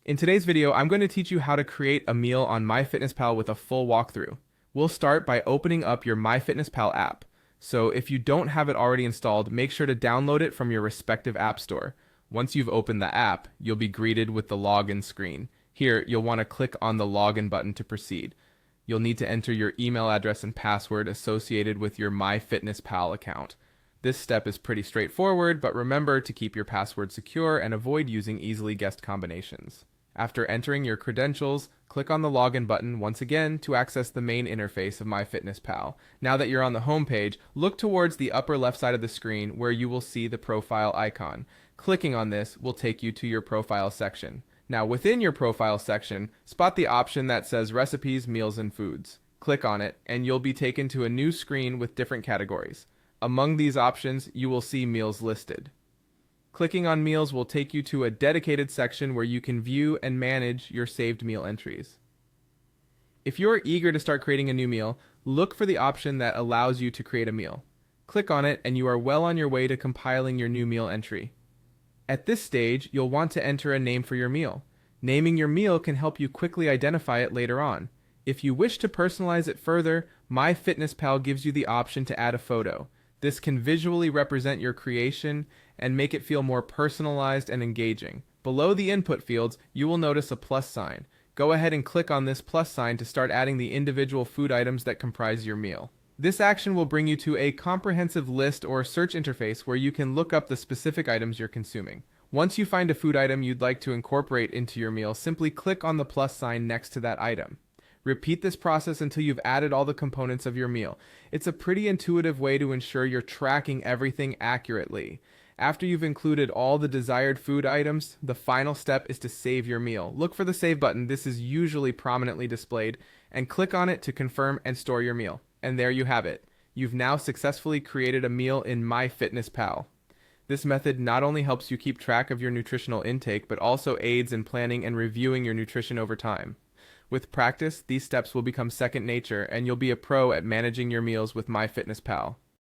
In today's video, I'm going to teach you how to create a meal on MyFitnessPal with a full walkthrough. We'll start by opening up your MyFitnessPal app. So if you don't have it already installed, make sure to download it from your respective app store. Once you've opened the app, you'll be greeted with the login screen. Here, you'll want to click on the login button to proceed. You'll need to enter your email address and password associated with your MyFitnessPal account. This step is pretty straightforward, but remember to keep your password secure and avoid using easily guessed combinations. After entering your credentials, click on the login button once again to access the main interface of MyFitnessPal. Now that you're on the home page, look towards the upper left side of the screen where you will see the profile icon. Clicking on this will take you to your profile section. Now within your profile section, spot the option that says Recipes, Meals, and Foods. Click on it and you'll be taken to a new screen with different categories. Among these options, you will see meals listed. Clicking on Meals will take you to a dedicated section where you can view and manage your saved meal entries. If you're eager to start creating a new meal, look for the option that allows you to create a meal. Click on it and you are well on your way to compiling your new meal entry. At this stage, you'll want to enter a name for your meal. Naming your meal can help you quickly identify it later on. If you wish to personalize it further, MyFitnessPal gives you the option to add a photo. This can visually represent your creation and make it feel more personalized and engaging. Below the input fields, you will notice a plus sign. Go ahead and click on this plus sign to start adding the individual food items that comprise your meal. This action will bring you to a comprehensive list or search interface where you can look up the specific items you're consuming. Once you find a food item you'd like to incorporate into your meal, simply click on the plus sign next to that item. Repeat this process until you've added all the components of your meal. It's a pretty intuitive way to ensure you're tracking everything accurately. After you've included all the desired food items, the final step is to save your meal. Look for the Save button. This is usually prominently displayed, and click on it to confirm and store your meal. And there you have it. You've now successfully created a meal in MyFitnessPal. This method not only helps you keep track of your nutritional intake, but also aids in planning and reviewing your nutrition over time. With practice, these steps will become second nature, and you'll be a pro at managing your meals with MyFitnessPal.